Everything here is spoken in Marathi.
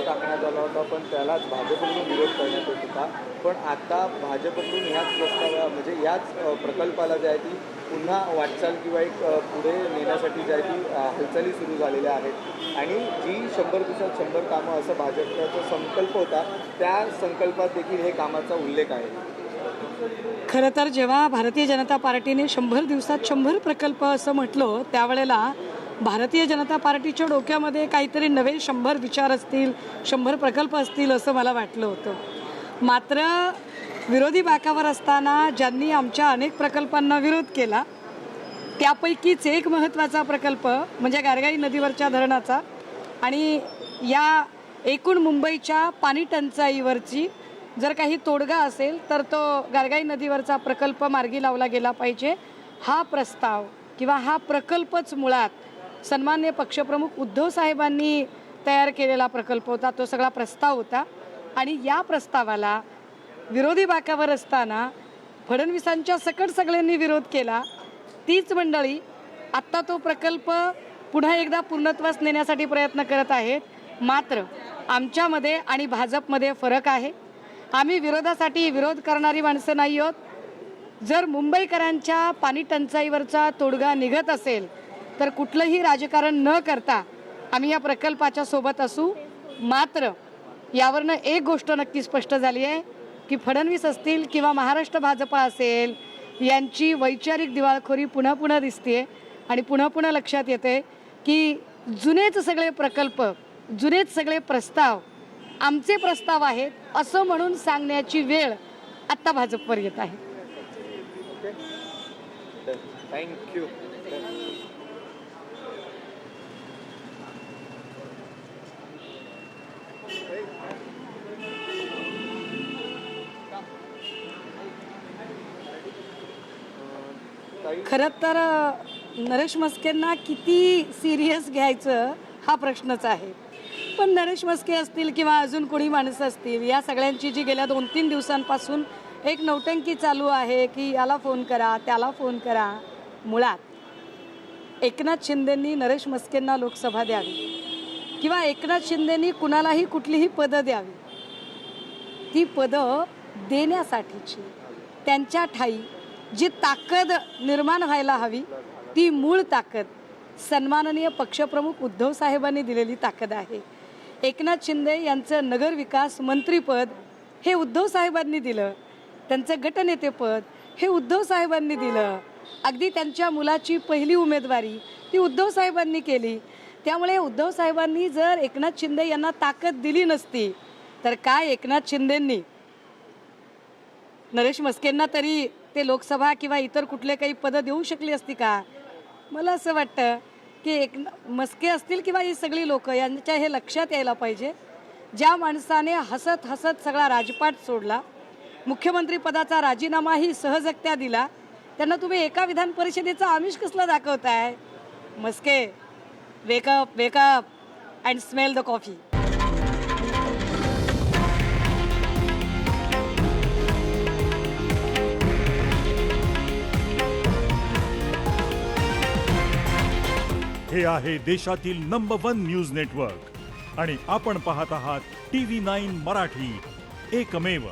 टाकण्यात आला होता, पण त्यालाच भाजपकडून विरोध करण्यात येत होता. पण आता भाजपकडून ह्याच प्रस्तावा म्हणजे याच प्रकल्पाला जे आहे ती पुन्हा वाटचाल किंवा एक पुढे नेण्यासाठी जे आहे ती हालचाली सुरू झालेल्या आहेत. आणि जी 100 दिवसात 100 कामं असं भाजपचा संकल्प होता, त्या संकल्पात देखील हे कामाचा उल्लेख आहे. खरं तर जेव्हा भारतीय जनता पार्टीने 100 दिवसात 100 प्रकल्प असं म्हटलं, त्यावेळेला भारतीय जनता पार्टीच्या डोक्यामध्ये काहीतरी नवे 100 विचार असतील, 100 प्रकल्प असतील असं मला वाटलं होतं. मात्र विरोधी बाकावर असताना ज्यांनी आमच्या अनेक प्रकल्पांना विरोध केला, त्यापैकीच एक महत्त्वाचा प्रकल्प म्हणजे गारगाई नदीवरच्या धरणाचा आणि या एकूण मुंबईच्या पाणी टंचाईवरची जर काही तोडगा असेल तर तो गारगाई नदीवरचा प्रकल्प मार्गी लावला गेला पाहिजे. हा प्रस्ताव किंवा हा प्रकल्पच मुळात सन्माननीय पक्षप्रमुख उद्धव साहेबांनी तयार केलेला प्रकल्प होता, तो सगळा प्रस्ताव होता. आणि या प्रस्तावाला विरोधी बाकावर असताना फडणवीसांच्या सकट सगळ्यांनी विरोध केला. तीच मंडळी आत्ता तो प्रकल्प पुन्हा एकदा पूर्णत्वास नेण्यासाठी प्रयत्न करत आहेत. मात्र आमच्यामध्ये आणि भाजपमध्ये फरक आहे. आम्ही विरोधासाठी विरोध करणारी माणसं नाही आहोत. जर मुंबईकरांच्या पाणी टंचाईवरचा तोडगा निघत असेल तर कुठलंही राजकारण न करता आम्ही या प्रकल्पाच्या सोबत असू. मात्र यावरनं एक गोष्ट नक्की स्पष्ट झाली आहे की फडणवीस असतील किंवा महाराष्ट्र भाजपा असेल यांची वैचारिक दिवाळखोरी पुन्हा दिसते आणि पुन्हा लक्षात येते की जुनेच सगळे प्रकल्प, जुनेच सगळे प्रस्ताव आमचे प्रस्ताव आहेत असं म्हणून सांगण्याची वेळ आत्ता भाजपवर येत आहे. थँक्यू. खरं तर नरेश म्हस्केंना किती सिरियस घ्यायचं हा प्रश्नच आहे. पण नरेश म्हस्के असतील किंवा अजून कोणी माणसं असतील, या सगळ्यांची जी गेल्या 2-3 दिवसांपासून एक नौटंकी चालू आहे की याला फोन करा, त्याला फोन करा. मुळात एकनाथ शिंदेंनी नरेश म्हस्केंना लोकसभा द्यावी किंवा एकनाथ शिंदेंनी कुणालाही कुठलीही पदं द्यावी. ती पदं देण्यासाठीची त्यांच्या ठाई जी ताकद निर्माण व्हायला हवी, ती मूळ ताकद सन्माननीय पक्षप्रमुख उद्धव साहेबांनी दिलेली ताकद आहे. एकनाथ शिंदे यांचं नगरविकास मंत्रीपद हे उद्धव साहेबांनी दिलं, त्यांचं गटनेतेपद हे उद्धव साहेबांनी दिलं, अगदी त्यांच्या मुलाची पहिली उमेदवारी ती उद्धव साहेबांनी केली. त्यामुळे उद्धव साहेबांनी जर एकनाथ शिंदे यांना ताकद दिली नसती तर काय एकनाथ शिंदेंनी नरेश म्हस्केंना तरी ते लोकसभा किंवा इतर कुठले काही पदं देऊ शकली असती का? मला असं वाटतं की म्हस्के असतील किंवा ही सगळी लोक यांच्या हे लक्षात यायला पाहिजे, ज्या माणसाने हसत हसत सगळा राजपाट सोडला, मुख्यमंत्री पदाचा राजीनामाही सहजगत्या दिला, त्यांना तुम्ही एका विधान परिषदेचा आमिष कसला दाखवताय? Mhaske, wake up wake up and smell the coffee. हे आहे देशातील नंबर 1 न्यूज नेटवर्क आणि आपण पाहत आहात TV9 मराठी, एकमेव.